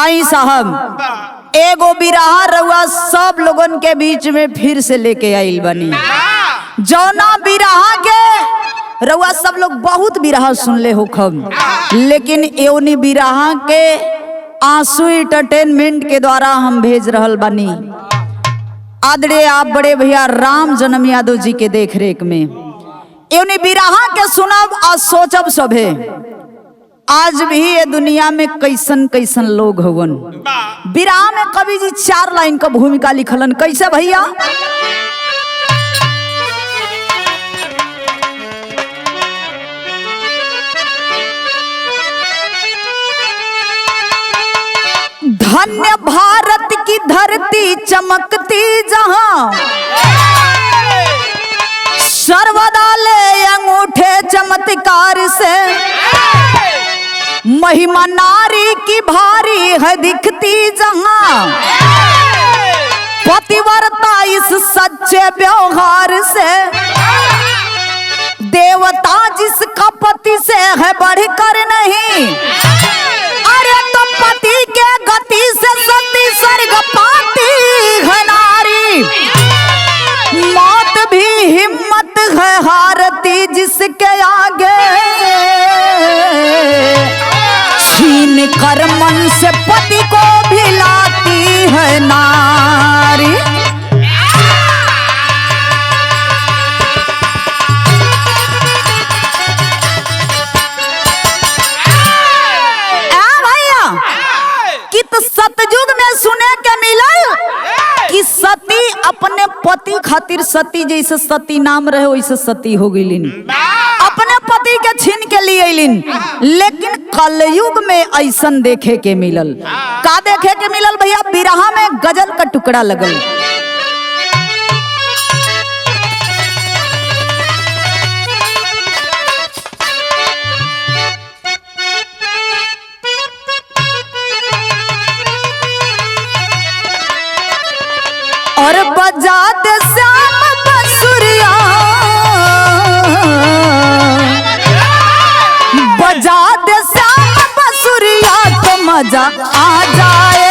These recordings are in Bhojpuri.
आई साहब एगो बिरहा रउआ सब लोगन के बीच में फिर से लेके आइल बनी। जौना बिरहा के रउआ सब लोग बहुत बिरहा सुनले हो खब, लेकिन एवनी बिरहा के आंसू एंटरटेनमेंट के द्वारा हम भेज रहल बानी आदरणीय आप बड़े भैया राम जन्म यादव जी के देख रेख में। एवनी बिरहा के सुनब और सोचब सभे आज भी ये दुनिया में कैसन कैसन लोग हवन। बिरहा में कवि जी 4 लाइन का भूमिका लिखलन। कैसे भैया? धन्य भारत की धरती चमकती जहां, सर्वदा ले अंगूठे चमत्कार से, महिमा नारी की भारी है दिखती जहां, पतिव्रता इस सच्चे व्यवहार से, देवता जिसका पति से है बढ़कर नहीं, अरे तो पति के गति से सती स्वर्ग पाती है नारी, मौत भी हिम्मत है हारती जिसके आगे, छीन कर मन से पति को भी लाती है नारी। सतयुग में सुने के मिलल कि सती अपने पति खातिर सती जैसे सती नाम रहे वैसे सती हो गईलिन, अपने पति के छीन के लिए अलिन। लेकिन कलयुग में ऐसन देखे के मिलल। का देखे के मिलल भैया? बिरहा में गजल का टुकड़ा लगल। और बजा दे श्याम बंसुरिया, बजा दे श्याम बंसुरिया तो मजा आ जाए।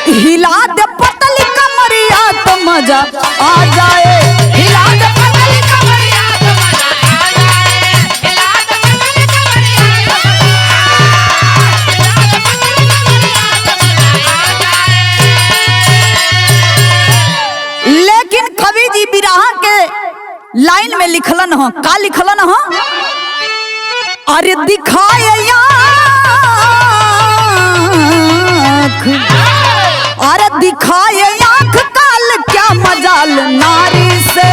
हिला दे पतली कमरिया तो मजा आ जाए, हिला दे पतली कमरिया तो मजा आ जाए, हिला दे पतली कमरिया तो मजा आ जाए। लेकिन कवि जी बिरहा के लाइन में लिखलन हो। का लिखलन हो? अरे दिखाए अरे दिखाए आँख काल क्या मजाल नारी से,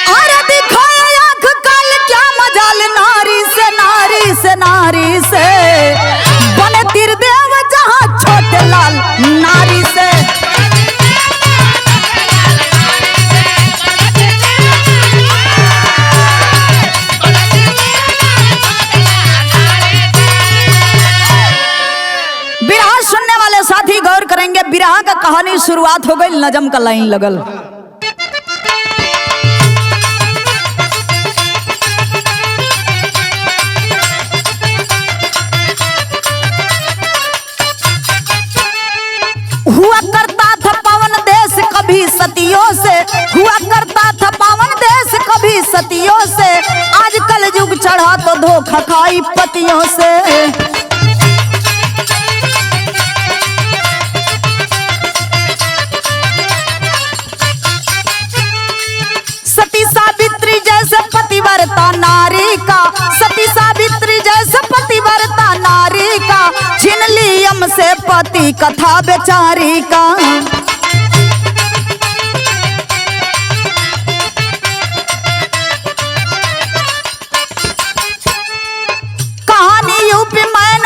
अरे दिखाए आँख काल क्या मजाल नारी से, नारी से, नारी से, बने त्रिदेव जहाँ छोटे लाल नारी से। साथी गौर करेंगे, बिरहा का कहानी शुरुआत हो गई, नजम का लाइन लगल। हुआ करता था पावन देश कभी सतियों से, हुआ करता था पावन देश कभी सतियों से, आजकल युग चढ़ा तो धोखा खाई पतियों से। सती सावित्री जैसे पतिव्रता नारी का, सती सावित्री जैसे पतिव्रता नारी का, छीन ली यम से पति कथा बेचारी का। कहानी यूपी मैन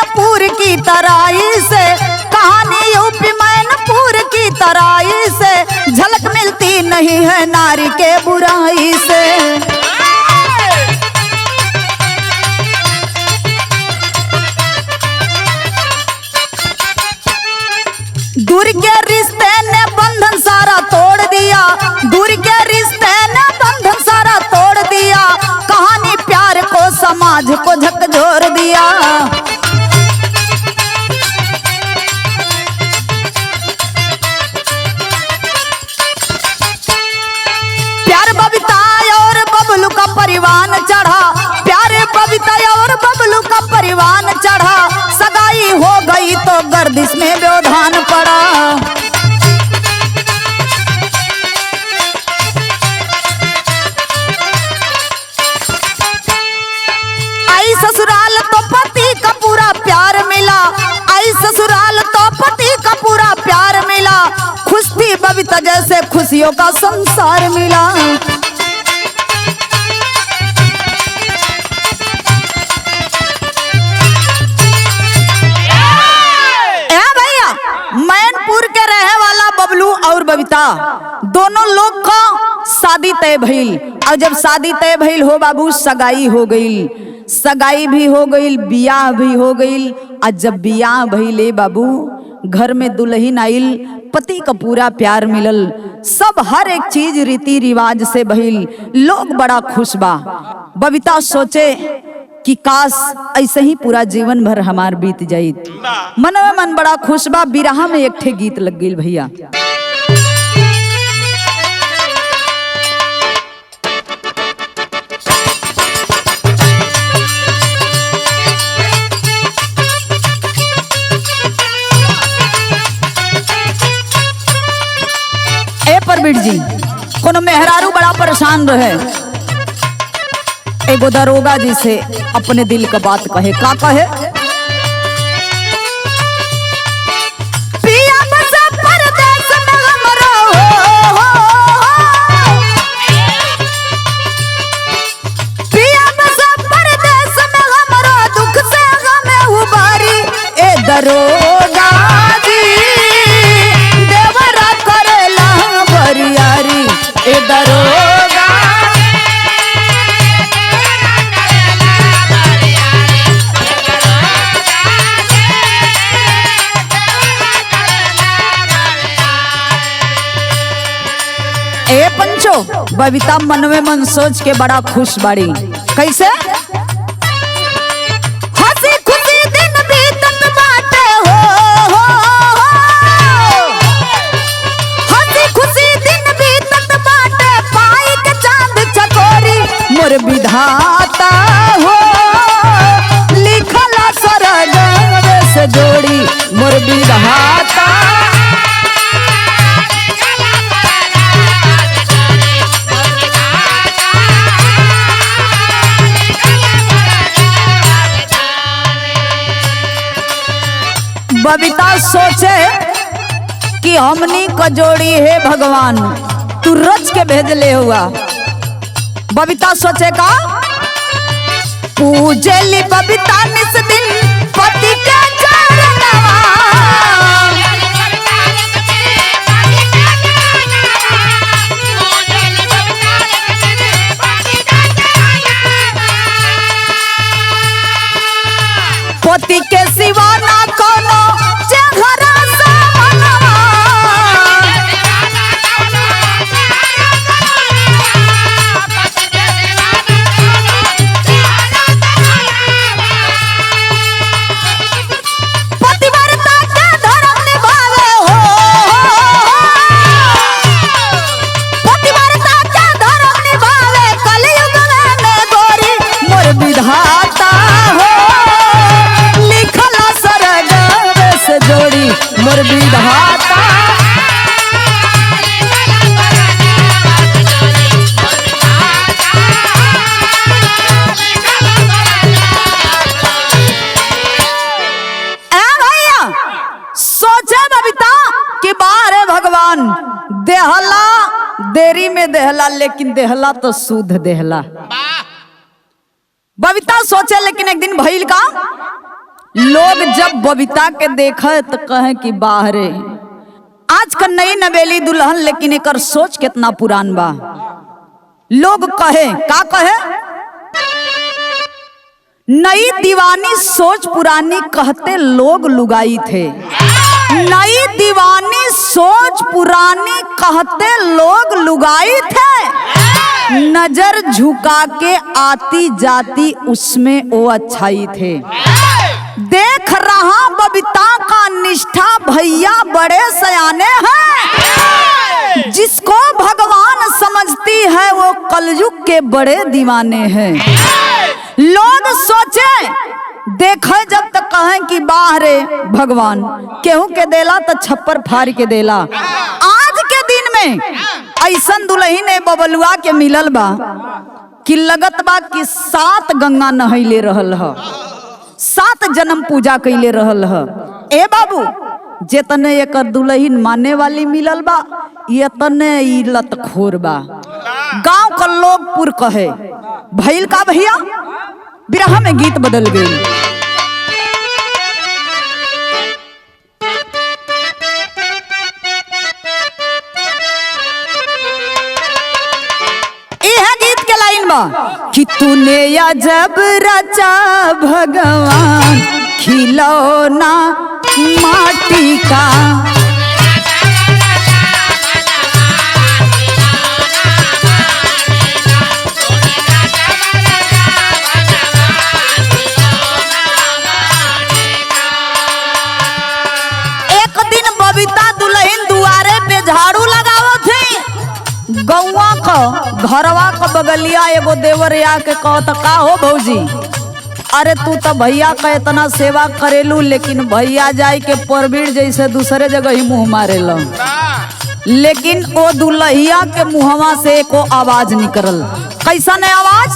की तराई से, कहानी यूपी मैनपुर की तराई से, झलक मिलती नहीं है नारी के बुराई से। दूर के रिश्ते ने बंधन सारा तोड़ दिया, दूर के रिश्ते ने बंधन सारा तोड़ दिया, कहानी प्यार को समाज को झकझोर दिया। प्यार बबीता और बबलू का परिवान चढ़ा, प्यारे बबीता और बबलू का परिवान चढ़ा, सगाई हो गई तो गर्दिश में व्यवधान पड़ा। आई ससुराल तो पति का पूरा प्यार मिला, आई ससुराल तो पति का पूरा प्यार मिला, खुश थी बबीता जैसे खुशियों का संसार मिला। मैनपुर के रहे वाला बबलू और बबीता दोनों लोग का शादी तय भइल, और जब शादी तय भइल हो बाबू, सगाई हो गई, सगाई भी हो गई, बियाह भी हो गई। और जब बियाह भइले बाबू, घर में दुल्हन आइल, पति का पूरा प्यार मिलल, सब हर एक चीज रीति रिवाज से भइल, लोग बड़ा खुश बा। बबीता सोचे कि काश ऐसे ही पूरा जीवन भर हमार बीत जाइत। मन में मन बड़ा खुश बा। बिरहा में एक ठे गीत लग गई भैया। ए परवीर जी, कोनो मेहरारू बड़ा परेशान रहे, एगो दरोगा जी से अपने दिल का बात कहे। का कहे? पिया बसा परदेस में हमरो हो, पिया बसा परदेस में हमरो, दुख से हमें उबारी। ए दरोगा जी देवरा करेला बरियारी, ए दरोगा ए पंचो। बबीता मन में मन सोच के बड़ा खुश बाड़ी। कैसे? हंसी खुशी दिन बीतत बाटे हो, हंसी खुशी दिन बीतत बाटे, पाई के चांद चकोरी, मोर विधाता हो लिखला सरग से जोड़ी, मोर विधाता। बबीता सोचे कि हमनी को जोड़ी है भगवान, तू रच के भेजले हुआ। बबीता सोचे का पूजली बबीता निस दिन पति के चरणवा, पति के सिवा ना कोनो चेहरा सामनवा, पतिव्रता के धर्म निभावे हो, पतिव्रता के धर्म निभावे, कलयुग में गोरी, मोर विधाता हो लिखला सरग से जोड़ी, मोर विधाता। सोचे बबीता कि बारे भगवान देहला, देरी में देहला, लेकिन देहला तो शुद्ध देहला। बबीता सोचे, लेकिन एक दिन भइल का, लोग जब बबीता के देखे तो कहे कि बाहरे आज का नई नवेली दुल्हन, लेकिन एकर सोच कितना पुरान बा। लोग कहे का कहे, नई दीवानी सोच पुरानी कहते लोग लुगाई थे। नई दीवानी सोच पुरानी कहते लोग लुगाई थे। नजर झुका के आती जाती उसमें वो अच्छाई थे। देख रहा बबीता का निष्ठा भैया बड़े सयाने हैं। जिसको भगवान समझती है वो कलयुग के बड़े दीवाने हैं। लोग सोचे देखे जब तक कहें कि बाहरे भगवान केहू के देला तो छप्पर फाड़ के देला। आज के दिन में ऐसन दुल्हन ने बबलुआ के मिलल बा कि लगत बा कि 7 गंगा नहैले रहल ह, 7 जन्म पूजा कैले रहल ह। ए बाबू जेतने एकर दुल्हन माने वाली मिलल बा इतने ई लतखोर बा। गांव का लोग पुर कहे भइल का भैया, बिरहा में गीत बदल गई। यह गीत के लाइन बा कि तूने अजब रचा भगवान खिलौना माटी का। गौवा का घरवा का बगलिया एगो देवर आके कहता का हो भौजी, अरे तू तो भैया का इतना सेवा करेलू लेकिन भैया जाए के परबीर जैसे दूसरे जगह ही मुंह मारे लो। लेकिन वो दुल्हिया के मुहवा से एको आवाज निकलल। कैसा ने आवाज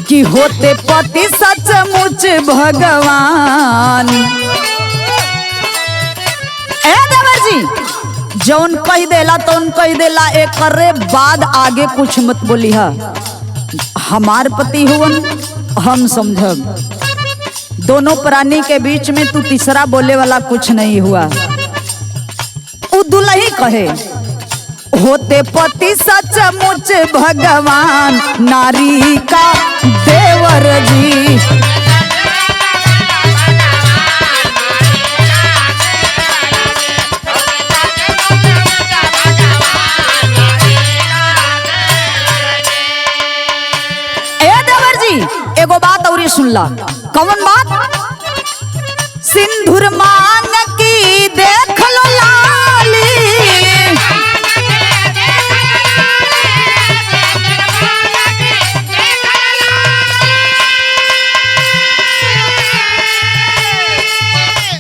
कि होते पति सचमुच भगवान। ए देवर जी जौन कह देला तो कह देला, एक बाद आगे कुछ मत बोली हा। हमार पति हुवन हम समझब। दोनों प्राणी के बीच में तू तीसरा बोले वाला कुछ नहीं हुआ। उ दुल्ही कहे होते पति सचमुच भगवान नारी का देवर जी। एगो बात और सुनला, कौन बात? सिंदूर मांग की देख लो लाली,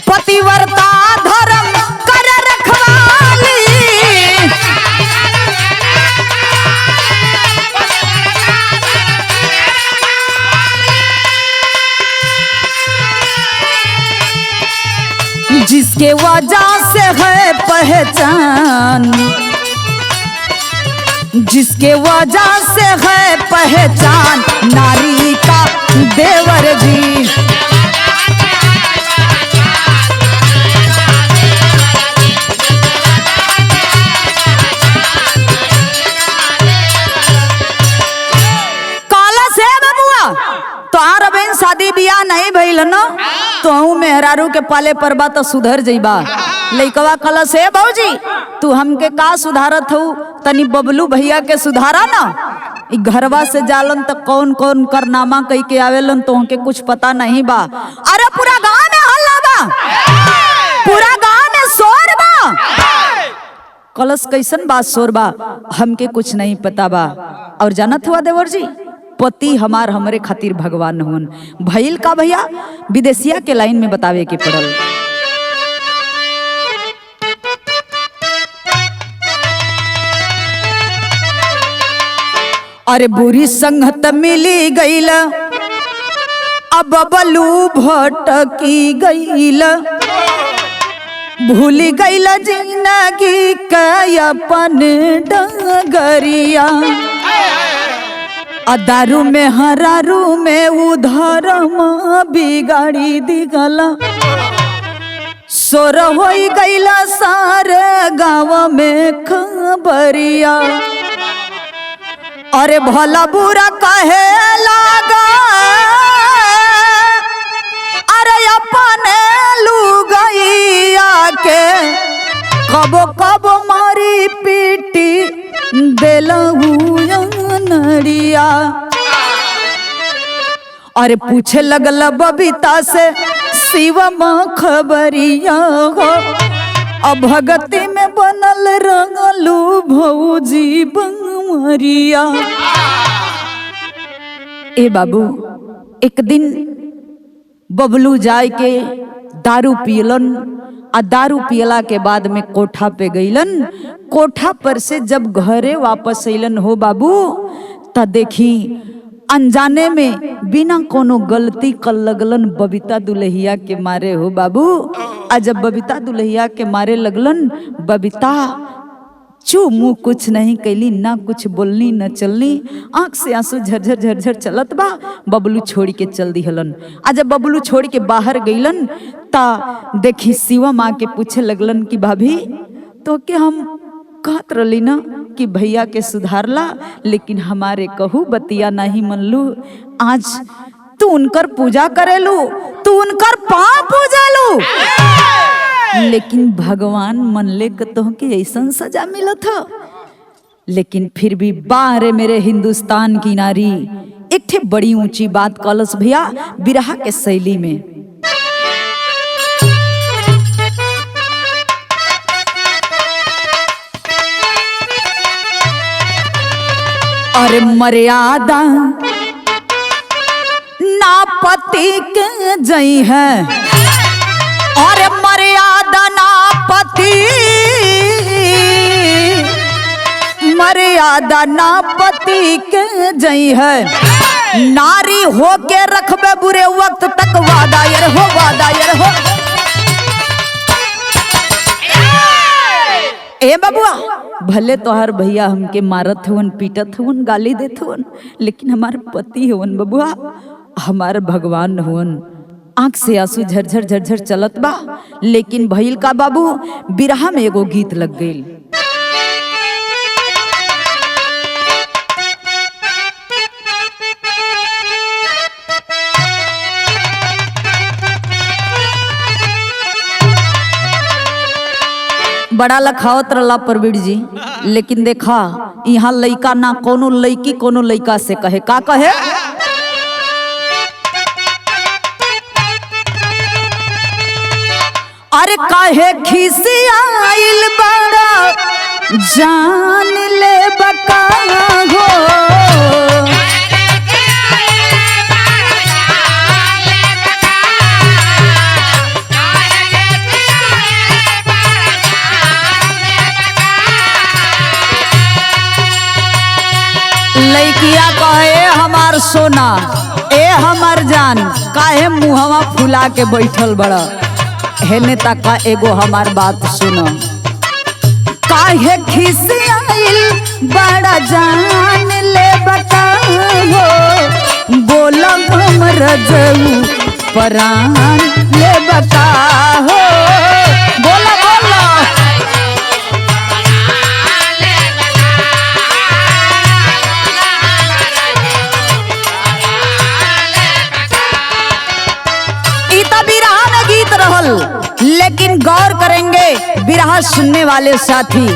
पतिव्रता धर्म कर रखवाली। जिसके वजह से है पहचान, जिसके वजह से है पहचान नारी का देवर जी। काला से बबुआ तोहार बहन शादी बियाह नहीं भइल न, तो मेहरारू के पाले परबा तो सुधर जइबा। लइकवा कला से भौजी तू हमके का सुधारत हूँ, तनी बबलू भैया के सुधारा ना। इ घरवा से जालन तो कौन कौन करनामा कही के आवेलन तो हमके कुछ पता नहीं बा। अरे पूरा गांव में हल्ला बा, पूरा गांव में शोर बा। कलश कैसन बात शोर बा हमके कुछ नहीं पता बा। और जानत हुआ देवर जी पति हमार हमरे खातिर भगवान हुन। भइल का भैया विदेशिया के लाइन में बतावे के पड़ल। अरे बुरी संगत मिली गईल, अब बलू भटकी गईल, भूल गईल जिंदगी का अपन डगरिया। दारू में हरारू में उधर बिगाड़ी दिगला सोर हो गईला सारे गाँव में खबरिया। अरे भला बुरा कहे लागा अरे अपने लुगैया के कबो कबो मारी पीटी नड़िया। अरे पूछे लगल बबीता से शिवम खबरिया हो अब भगती में बनल रंगलू भौजी बंवरिया। ए बाबू एक दिन बबलू जाय के दारू पियलन आ दारू पियला के बाद में कोठा पे गईलन। कोठा पर से जब घरे वापस अइलन हो बाबू त देखी अनजाने में बिना कोनो गलती कर लगलन बबीता दुल्हिया के मारे हो बाबू। आ जब बबीता दुल्हिया के मारे लगलन बबीता चू मुँह कुछ नहीं कैली ना कुछ बोलनी न चलनी आंख से आंसू झरझर झरझर चलत बा। बबलू छोड़ के चल दिहलन। आ जब बबलू छोड़ के बाहर गईलन ता देखी शिवम आके पूछे लगलन कि भाभी तो के हम कहत रही ना कि भैया के सुधारला लेकिन हमारे कहू बतिया नहीं मनलू। आज तू उनकर पूजा करेलू तू उनकर पाँव पूजलू लेकिन भगवान मनले तो के ऐसा सजा मिलत हो। लेकिन फिर भी बारे मेरे हिंदुस्तान की नारी एक ठे बड़ी ऊंची बात कलस भैया बिरहा के शैली में। अरे मर्यादा ना पति के जई है और मर्यादा ना पति मर्यादा ना पति के जई है नारी हो के रखबे बुरे वक्त तक वादा यार हो वादा यार हो। ए बबुआ भले तोहर भैया हमके मारत हवन पीटत हवन गाली देत हवन लेकिन हमार पति हवन बबुआ हमार भगवान हवन। आंख से आंसू झरझर झरझर चलत बा लेकिन भइल का बाबू बिरहा में एगो गीत लग गईल। बड़ा लखावत रला परवीर जी लेकिन देखा यहाँ लइका ना कोनो लइकी कोनो लइका से कहे का कहे। अरे काहे खिसियाइल बड़ा जान ले बका हो लइकिया कहे हमार सोना ए हमार जान काहे मुहवा फुला के बैठल बड़ा हेने तका एगो हमार बात सुनो। काहे खिसियाइल बड़ा जान ले बता हो बोला हमर जऊ परान ले बता हो बोला बोला। लेकिन गौर करेंगे बिरहा सुनने वाले साथी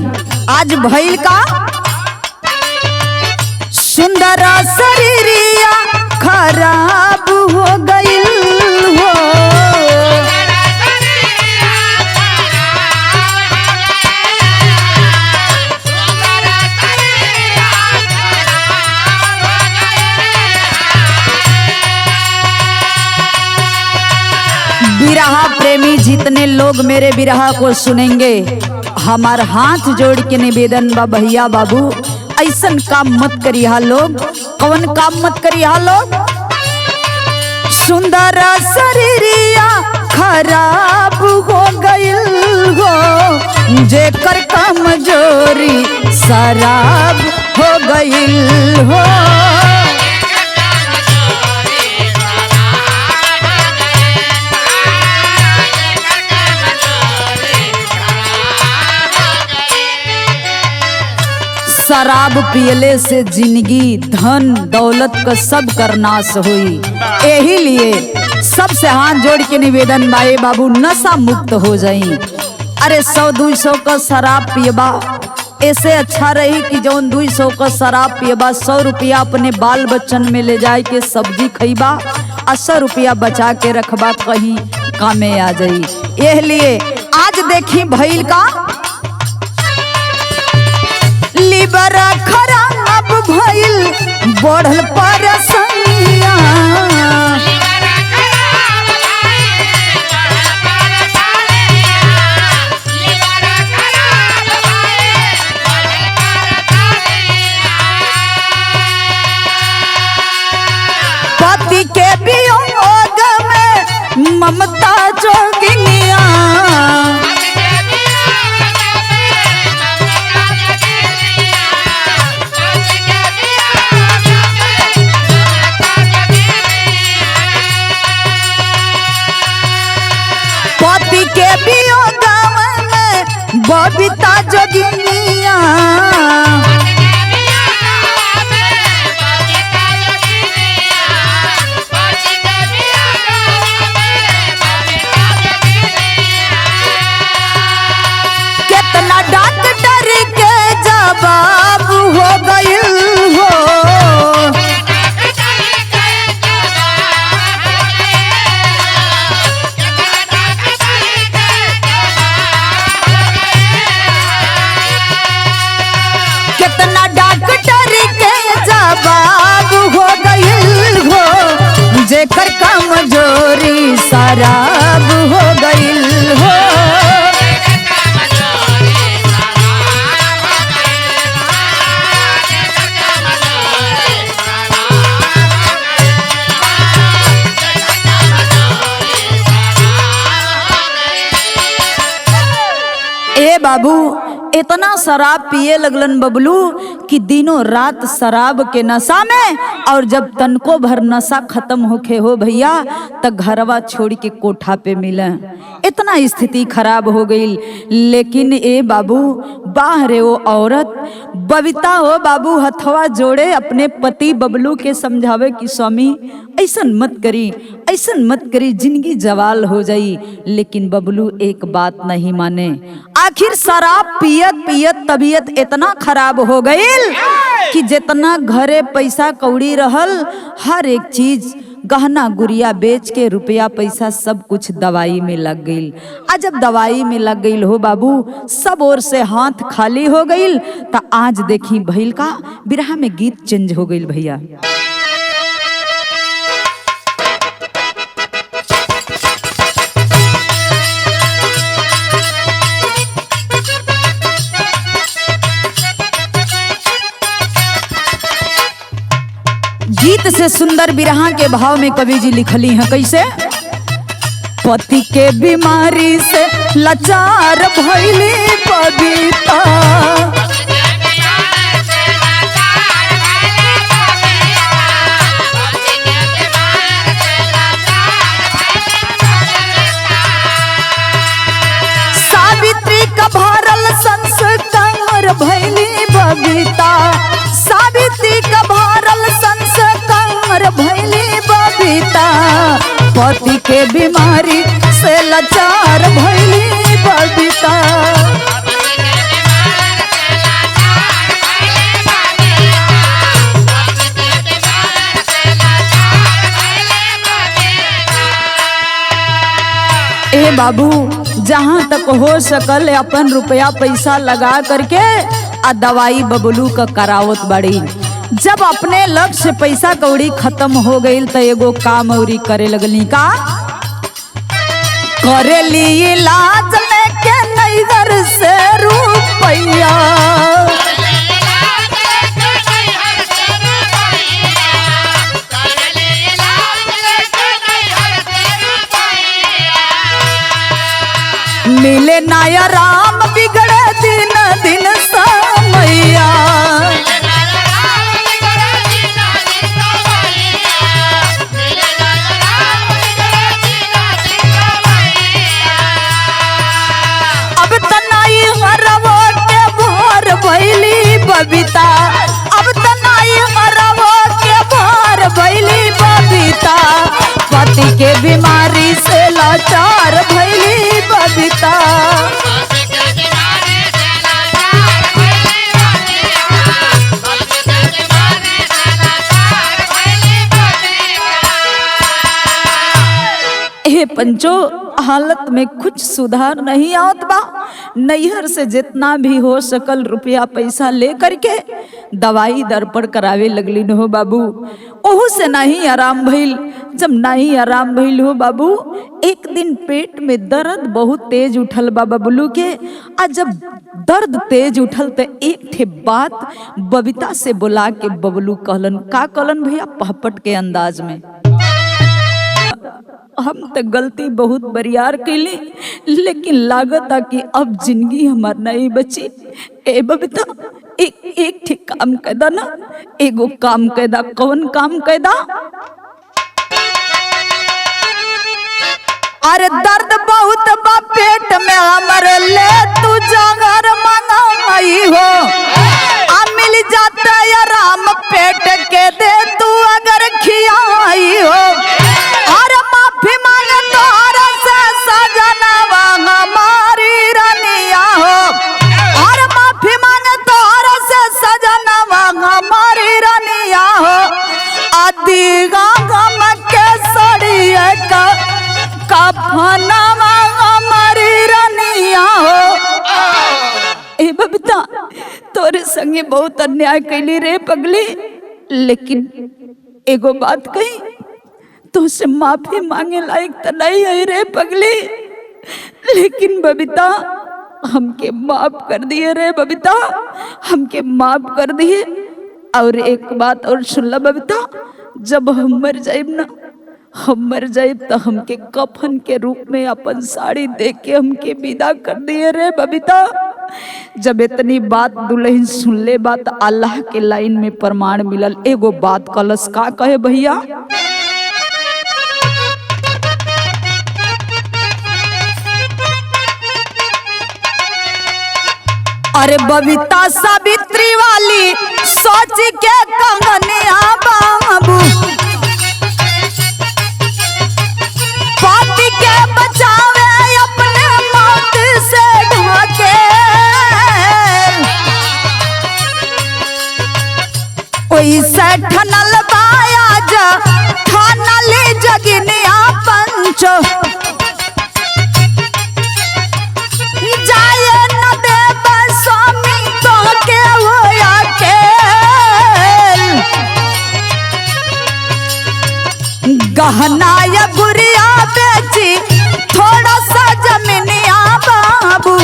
आज भइल का सुंदर शरीरिया खराब हो गईल हो। बिरहा प्रेमी जितने लोग मेरे बिरहा को सुनेंगे हमार हाथ जोड़ के निवेदन बा भैया बाबू ऐसन काम मत करिया लोग। कौन काम मत करिया लोग। सुंदर शरीरिया खराब हो गईल हो जेकर कमजोरी शराब हो गईल हो। शराब पियले से जिंदगी धन दौलत का सब कर नाश हुई। यही लिए सबसे हाथ जोड़ के निवेदन बाए बाबू नशा मुक्त हो जाई। अरे 100-200 का शराब पियबा ऐसे अच्छा रही कि जौन 200 का शराब पियबा 100 रुपया अपने बाल बच्चन में ले जाए के सब्जी खइबा, 80 रुपया बचा के रखबा, कहीं कामे आ जाई। यह लिए आज देखी भइल का लिबर खराब भइल बढ़ल परसनिया। पति के वियोग में ममता जोगिनिया। पति के वियोग में बबीता जोगिनिया। कितना डॉक्टर के जवाब हो गइल हो। कितना डॉक्टर के जवाब हो गइल हो। जेकर कमजोरी शराब हो गइल हो। ए बाबू इतना शराब पिए लगलन बबलू कि दिनों रात शराब के नशा में, और जब तनको भर नशा खत्म होके हो भैया तब घरवा छोड़ के कोठा पे मिले। इतना स्थिति खराब हो गई। लेकिन ए बाबू बाहरे वो औरत बबीता हो बाबू हथवा जोड़े अपने पति बबलू के समझावे कि स्वामी ऐसन मत करी, ऐसन मत करी, जिंदगी जवाल हो जाई। लेकिन बबलू एक बात नहीं माने। आखिर शराब पियत पियत तबीयत इतना खराब हो गई कि जितना घरे पैसा कौड़ी रहल हर एक चीज गहना गुड़िया बेच के रुपया पैसा सब कुछ दवाई में लग गई। आज जब दवाई में लग गई हो बाबू सब ओर से हाथ खाली हो गई। तो आज देखी भइल का बिरहा में गीत चेंज हो गई भैया। गीत से सुंदर बिरहा के भाव में कवि जी लिखली हैं कैसे। पति के बीमारी से लाचार भइली बबीता। सावित्री का भरल संस्कार भइली बबीता। सावित्री का भरल संस्कार भइली बबीता। पति के बीमारी से लाचार भइली बबीता। ए बाबू जहाँ तक हो सकल अपन रुपया पैसा लगा करके आ दवाई बबलू का करावत बड़ी। जब अपने लक्ष्य पैसा कौड़ी खत्म हो गई तो एगो काम औरी करे लगली का करे ली इलाज लेके नैहर से रुपया। मिले नाया राम बिगड़े दिन दिन समैया। अब तनाई हरवो के भोर भइली बबीता। के बीमारी से लाचार भैली बबीता। हे पंचो, हालत में कुछ सुधार नहीं आवत बा। नैहर से जितना भी हो सकल रुपया पैसा ले करके दवाई दर्पण करावे लगली न हो बाबू। ओहू से नहीं आराम भइल। जब नहीं आराम भइल हो बाबू, एक दिन पेट में दर्द बहुत तेज उठल बा बबलू के। आ जब दर्द तेज उठल तो एक ठे बात बबीता से बुला के बबलू कहलन। का कहलन भैया? पहपट के अंदाज में, हम तो गलती बहुत बरियार कैली, लेकिन लागत कि अब जिंदगी हमार नहीं बची। ए बबीता, एक ठीक काम कैदा ना, एगो काम कैदा। कौन काम कैदा? अरे दर्द बहुत बा पेट में हमरे, ले तू जागर मंगाई हो। आ मिल जाता आराम पेट के, दे तू अगर खियाई हो। और माफी मांगे तोहरा से सजनवा हमारी रनिया हो। और माफी मांगे तोहरा से सजनवा हमारी रनिया हो। आदि गम के सड़िए का कफनवा हमारी रनिया हो। ए बबीता, तोरे संगे बहुत अन्याय कैली रे पगली, लेकिन एगो बात कही, तुझसे माफी मांगे लायक तो नहीं है रे पगली, लेकिन बबीता हमके माफ कर दिए रे बबीता, हमके माफ कर दिए। और एक बात और सुन ला बबीता, जब हम मर जाइब ना, हम मर जाइब तो हमके कफन के रूप में अपन साड़ी दे के हमके विदा कर दिए रे बबीता। जब इतनी बात दुल्हन सुन ले, बात अल्लाह के लाइन में प्रमाण मिलल। एगो बात कलस, का कहे भैया? अरे बबीता सावित्री वाली सोच के कंगनिया बाबू, पति के बचावे अपने मौत से ढके। ओइसे ठनल बायाज ठनल जगनिया पंचो, जाए न देव स्वामी तो के होया के। गहना या गुड़िया बेची थोड़ा सा जमीनिया बाबू,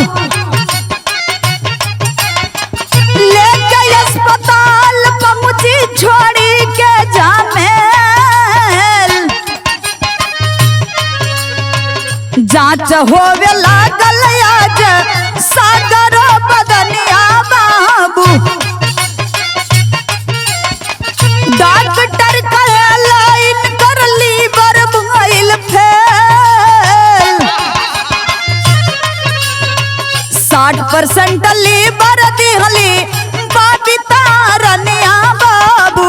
लेके अस्पताल पहुंची छोड़ी के जामेल। जांच होवे लागल आज सागरो बदनिया बाबू, डॉक्टर कहे लाइन कर लीवर भइल फेल। 60% लीवर दिहली बबीता रनिया बाबू,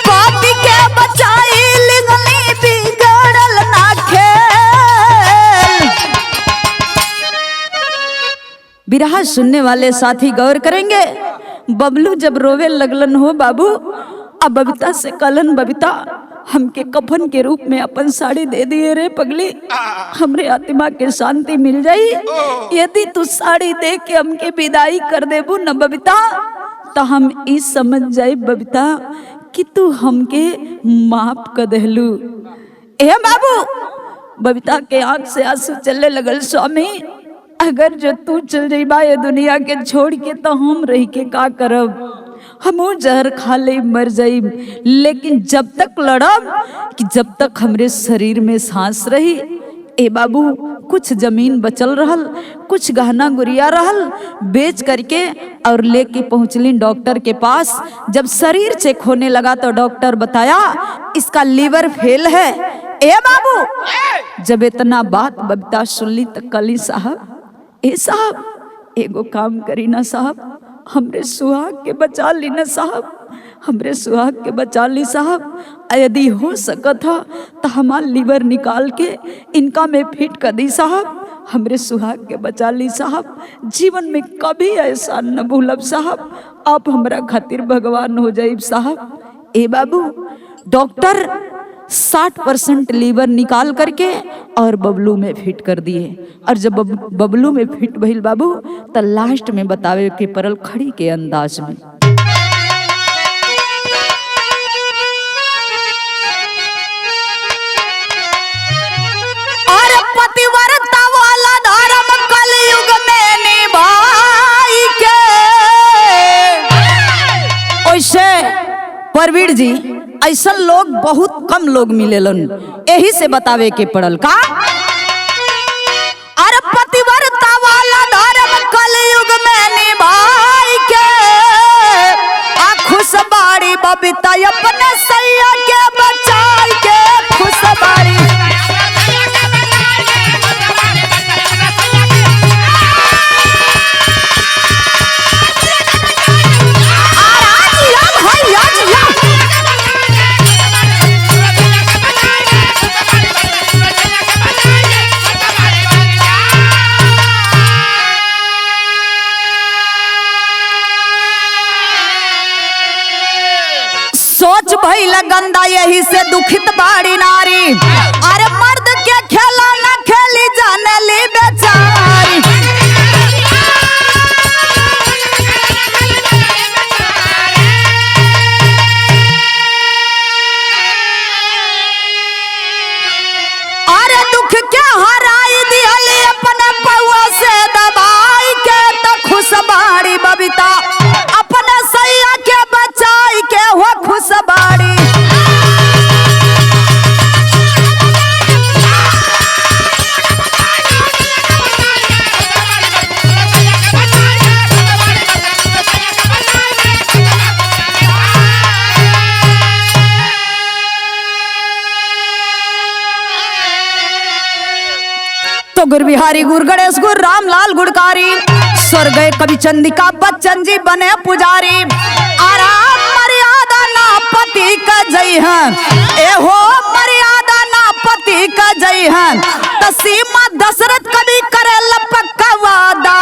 पति के बचाई लिगली बिगड़ल ना खेल। बिरहा सुनने वाले साथी गौर करेंगे। बबलू जब रोवे लगलन हो बाबू, अब बबीता से कहलन, बबीता हमके कफन के रूप में अपन साड़ी दे दिए रे पगली, हमरे आत्मा के शांति मिल जाई। यदि तू साड़ी दे के हमके विदाई कर देबू न बबीता, तो हम ई समझ जाई बबीता कि तू हमके माफ कर देलू। ए बाबू, बबीता के आंख से आंसू चलने लगल। स्वामी, अगर जो तू चल जाइबा ये दुनिया के छोड़ के, तो हम रह के का करब? हमू जहर खा ले मर जाइब, लेकिन जब तक लड़ब कि जब तक हमरे शरीर में सांस रही। ए बाबू, कुछ जमीन बचल रहल, कुछ गहना गुड़िया रहल, बेच करके और लेके पहुंचली डॉक्टर के पास। जब शरीर चेक होने लगा तो डॉक्टर बताया इसका लीवर फेल है। ए बाबू, जब इतना बात बबीता सुनली तो कली साहब, ए साहब एगो काम करी ना साहब, हमरे सुहाग के बचा ली ना साहब, हमरे सुहाग के बचा ली साहब। यदि हो सकत था तो हमार लीवर निकाल के इनका में फिट कर दी साहब। हमरे सुहाग के बचा ली साहब। जीवन में कभी ऐसा न भूलब साहब। आप हमरा खातिर भगवान हो जाइब साहब। ए बाबू डॉक्टर 60% लीवर निकाल करके और बबलू में फिट कर दिए। और जब बबलू में फिट भइल बाबू तो लास्ट में बतावे के परल खड़ी के अंदाज में। और पतिव्रता वाला धर्म कलयुग में निभाई के। ओइसे परवीर जी ऐसा लोग बहुत कम लोग मिलेलन, यही से बतावे के पड़ल का। अरे पतिव्रता वाला धर्म कलयुग में निभाई के। खुशबाड़ी बबीता अपने सैया के बचाई के। खुशबाड़ी सोच भइल गंदा यही से दुखित बाड़ी नारी। अरे मर्द के खेला न खेली जाने ली बेचारी। अरे दुख के हराई दिहली अपने पौआ से दबाई के। तो खुशबाड़ी बबीता अपने सैया के बचाई के हो खुशबाड़ी। तो गुर बिहारी गुर गणेश गुर रामलाल गुड़कारी स्वर्ग कवि चंदिका बच्चन जी बने पुजारी। आराम मर्यादा ना पति का जय है। ए हो मर्यादा ना पति का जय है। तो सीमा दशरथ कभी करे लपका वादा।